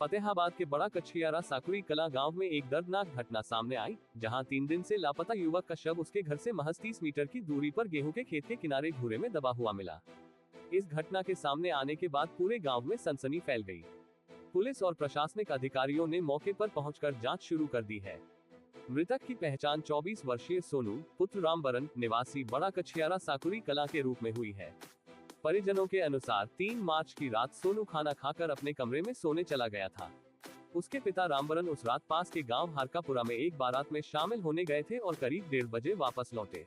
फतेहाबाद के बड़ा कछियारा साकुरी कला गांव में एक दर्दनाक घटना सामने आई, जहां 3 दिन से लापता युवक का शव उसके घर से महज 30 मीटर की दूरी पर गेहूं के खेत के किनारे घूरे में दबा हुआ मिला। इस घटना के सामने आने के बाद पूरे गांव में सनसनी फैल गई। पुलिस और प्रशासनिक अधिकारियों ने मौके पर पहुंचकर जांच शुरू कर दी है। मृतक की पहचान 24 वर्षीय सोनू पुत्र रामबरन निवासी बड़ा कछियारा साकुरी कला के रूप में हुई है। परिजनों के अनुसार 3 मार्च की रात सोनू खाना खाकर अपने कमरे में सोने चला गया था। उसके पिता रामबरन उस रात पास के गांव हारकापुरा में एक बारात में शामिल होने गए थे और करीब 1:30 बजे वापस लौटे।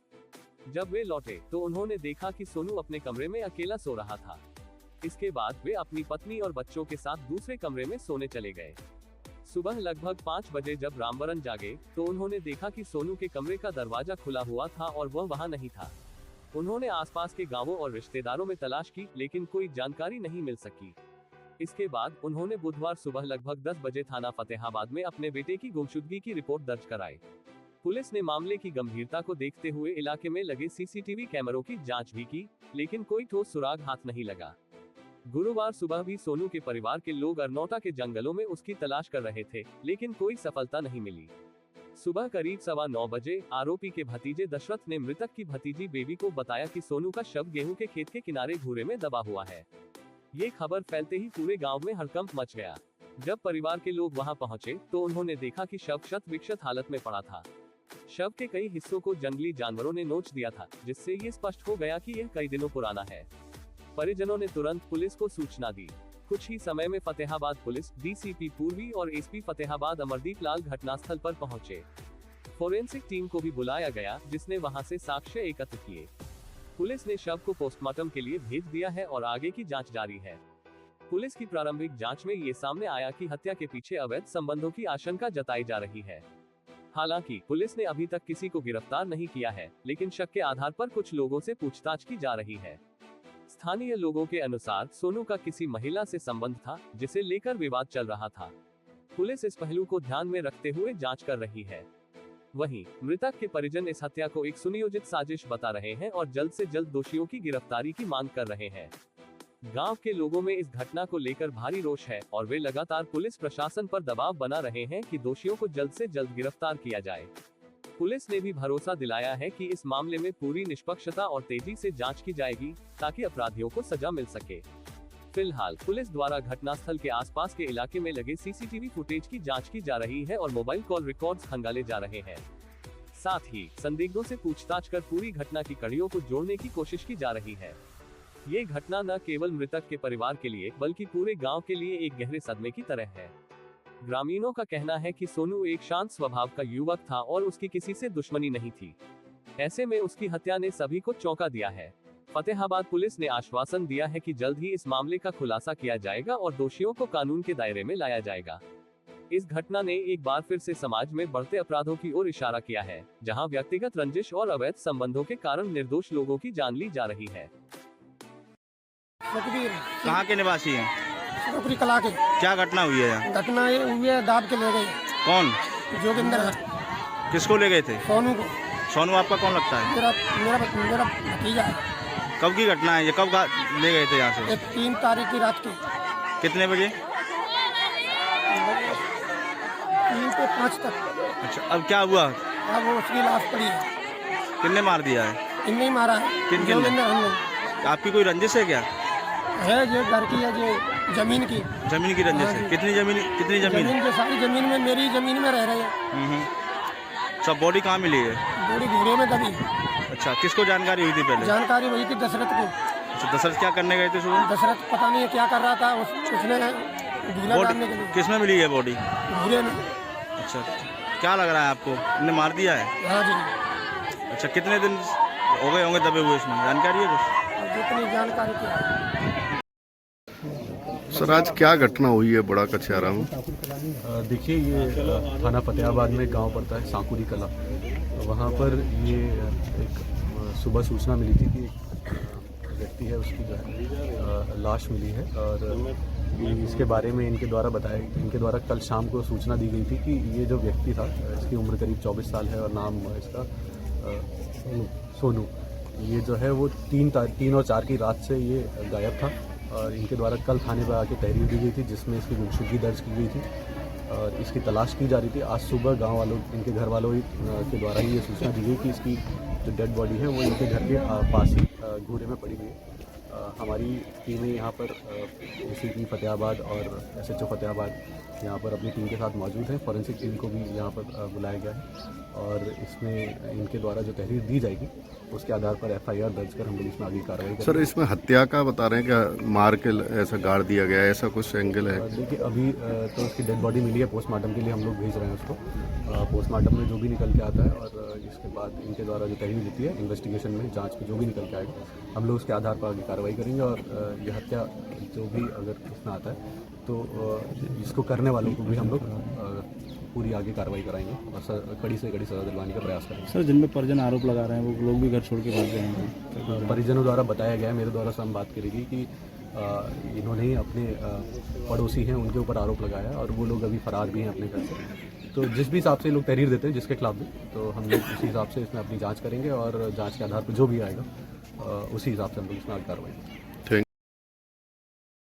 जब वे लौटे तो उन्होंने देखा कि सोनू अपने कमरे में अकेला सो रहा था। इसके बाद वे अपनी पत्नी और बच्चों के साथ दूसरे कमरे में सोने चले गए। सुबह लगभग 5 बजे जब रामबरन जागे तो उन्होंने देखा कि सोनू के कमरे का दरवाजा खुला हुआ था और वह वहां नहीं था। उन्होंने आसपास के गांवों और रिश्तेदारों में तलाश की, लेकिन कोई जानकारी नहीं मिल सकी। इसके बाद उन्होंने बुधवार सुबह लगभग 10 बजे थाना फतेहाबाद में अपने बेटे की गुमशुदगी की रिपोर्ट दर्ज कराई। पुलिस ने मामले की गंभीरता को देखते हुए इलाके में लगे सीसीटीवी कैमरों की जांच भी की, लेकिन कोई ठोस सुराग हाथ नहीं लगा। गुरुवार सुबह भी सोनू के परिवार के लोग अरनौटा के जंगलों में उसकी तलाश कर रहे थे, लेकिन कोई सफलता नहीं मिली। सुबह करीब 9:15 बजे आरोपी के भतीजे दशरथ ने मृतक की भतीजी बेबी को बताया कि सोनू का शव गेहूं के खेत के किनारे घूरे में दबा हुआ है। ये खबर फैलते ही पूरे गांव में हड़कंप मच गया। जब परिवार के लोग वहां पहुंचे तो उन्होंने देखा कि शव क्षत विक्षत हालत में पड़ा था। शव के कई हिस्सों को जंगली जानवरों ने नोच दिया था, जिससे ये स्पष्ट हो गया कि यह कई दिनों पुराना है। परिजनों ने तुरंत पुलिस को सूचना दी। कुछ ही समय में फतेहाबाद पुलिस, डीसीपी पूर्वी और एसपी फतेहाबाद अमरदीप लाल घटनास्थल पर पहुंचे। फोरेंसिक टीम को भी बुलाया गया, जिसने वहां से साक्ष्य एकत्र किए। पुलिस ने शव को पोस्टमार्टम के लिए भेज दिया है और आगे की जांच जारी है। पुलिस की प्रारंभिक जांच में ये सामने आया कि हत्या के पीछे अवैध संबंधों की आशंका जताई जा रही है। हालांकि पुलिस ने अभी तक किसी को गिरफ्तार नहीं किया है, लेकिन शक के आधार पर कुछ लोगों से पूछताछ की जा रही है। स्थानीय लोगों के अनुसार सोनू का किसी महिला से संबंध था, जिसे लेकर विवाद चल रहा था। पुलिस इस पहलू को ध्यान में रखते हुए जांच कर रही है। वहीं मृतक के परिजन इस हत्या को एक सुनियोजित साजिश बता रहे हैं और जल्द से जल्द दोषियों की गिरफ्तारी की मांग कर रहे हैं। गांव के लोगों में इस घटना को लेकर भारी रोष है और वे लगातार पुलिस प्रशासन पर दबाव बना रहे हैं कि दोषियों को जल्द से जल्द गिरफ्तार किया जाए। पुलिस ने भी भरोसा दिलाया है कि इस मामले में पूरी निष्पक्षता और तेजी से जांच की जाएगी, ताकि अपराधियों को सजा मिल सके। फिलहाल पुलिस द्वारा घटनास्थल के आसपास के इलाके में लगे सीसीटीवी फुटेज की जांच की जा रही है और मोबाइल कॉल रिकॉर्ड्स खंगाले जा रहे हैं। साथ ही संदिग्धों से पूछताछ कर पूरी घटना की कड़ियों को जोड़ने की कोशिश की जा रही है। ये घटना न केवल मृतक के परिवार के लिए बल्कि पूरे गांव के लिए एक गहरे सदमे की तरह है। ग्रामीणों का कहना है कि सोनू एक शांत स्वभाव का युवक था और उसकी किसी से दुश्मनी नहीं थी। ऐसे में उसकी हत्या ने सभी को चौंका दिया है। फतेहाबाद पुलिस ने आश्वासन दिया है कि जल्द ही इस मामले का खुलासा किया जाएगा और दोषियों को कानून के दायरे में लाया जाएगा। इस घटना ने एक बार फिर से समाज में बढ़ते अपराधों की ओर इशारा किया है, जहां व्यक्तिगत रंजिश और अवैध संबंधों के कारण निर्दोष लोगों की जान ली जा रही है। कहाँ के निवासी हैं? साकुरी कला के। क्या घटना हुई है यहाँ? घटना ये हुई है, दाब के ले गए। कौन? जोगिंदर। किसको ले गए थे? सोनू को। सोनू आपका कौन लगता है? मेरा भतीजा है। कब की घटना है ये? कब ले गए थे यहाँ से? 3 तारीख की रात की। कितने बजे? 3 से 5 तक। अच्छा, अब क्या हुआ? अब वो उसकी लाश पड़ी है। किसने मार दिया है? इनने ही मारा है। किन? आपकी कोई रंजिश है क्या? है, जो घर की है, जो जमीन की रंजिश है। कितनी जमीन? जो सारी जमीन में, मेरी जमीन में रह रहे हैं। सब बॉडी कहाँ मिली है? बॉडी घूरे में दबी। अच्छा, किसको जानकारी हुई थी पहले? जानकारी हुई थी दशरथ को। अच्छा, दशरथ क्या करने गए थे सुबह? दशरथ पता नहीं क्या कर रहा था, उसने ढीला डालने के लिए। किसमें मिली है बॉडी? घूरे में। अच्छा, क्या लग रहा है आपको? इन्हें मार दिया है? हाँ जी। अच्छा, कितने दिन हो गए होंगे दबे हुए? इसमें जानकारी है कुछ? जितनी जानकारी की। सर, आज क्या घटना हुई है बड़ा कछियारा में? देखिए, ये थाना फतेहाबाद में गांव पड़ता है साकुरी कला। वहाँ पर ये एक सुबह सूचना मिली थी कि एक व्यक्ति है, उसकी जो है लाश मिली है और इसके बारे में इनके द्वारा कल शाम को सूचना दी गई थी कि ये जो व्यक्ति था, इसकी उम्र करीब 24 साल है और नाम इसका सोनू। ये जो है वो 3 और 4 की रात से ये गायब था और इनके द्वारा कल थाने पर आके तहरीर दी गई थी जिसमें इसकी गुमशुदगी दर्ज की गई थी और इसकी तलाश की जा रही थी। आज सुबह गांव वालों, इनके घर वालों के द्वारा ही ये सूचना दी गई कि इसकी जो डेड बॉडी है वो इनके घर के पास ही घूरे में पड़ी हुई है। हमारी टीमें यहाँ पर एसीपी फतेहाबाद और एसएचओ फतेहाबाद यहाँ पर अपनी टीम के साथ मौजूद हैं। फॉरेंसिक टीम को भी यहाँ पर बुलाया गया है और इसमें इनके द्वारा जो तहरीर दी जाएगी उसके आधार पर एफआईआर दर्ज कर हम लोग इसमें आगे कार्रवाई करेंगे। सर इसमें हत्या का बता रहे हैं क्या, मार के ऐसा गाड़ दिया गया है, ऐसा कुछ एंगल है? देखिए अभी तो उसकी डेड बॉडी मिली है, पोस्टमार्टम के लिए हम लोग भेज रहे हैं उसको। पोस्टमार्टम में जो भी निकल के आता है और इसके बाद इनके द्वारा जो तहरीर देती है इन्वेस्टिगेशन में, जांच में जो भी निकल के आएगा हम लोग उसके आधार पर आगे कार्रवाई करेंगे। और ये हत्या जो भी अगर इसमें आता है तो इसको करने वालों को भी हम लोग पूरी आगे कार्रवाई कराएंगे और कड़ी से कड़ी सजा दिलवाने का प्रयास करेंगे। सर जिन पे परिजन आरोप लगा रहे हैं वो लोग भी घर छोड़ के भाग गए हैं। परिजनों द्वारा बताया गया है, मेरे द्वारा से हम बात करेगी कि इन्होंने ही अपने पड़ोसी हैं उनके ऊपर आरोप लगाया और वो लोग अभी फरार भी हैं अपने घर से। तो जिस भी हिसाब से लोग तहरीर देते हैं जिसके खिलाफ भी, तो हम लोग उसी हिसाब से इसमें अपनी जांच करेंगे और जांच के आधार पर जो भी आएगा उसी हिसाब से हम लोग इसमें आगे कार्रवाई करेंगे।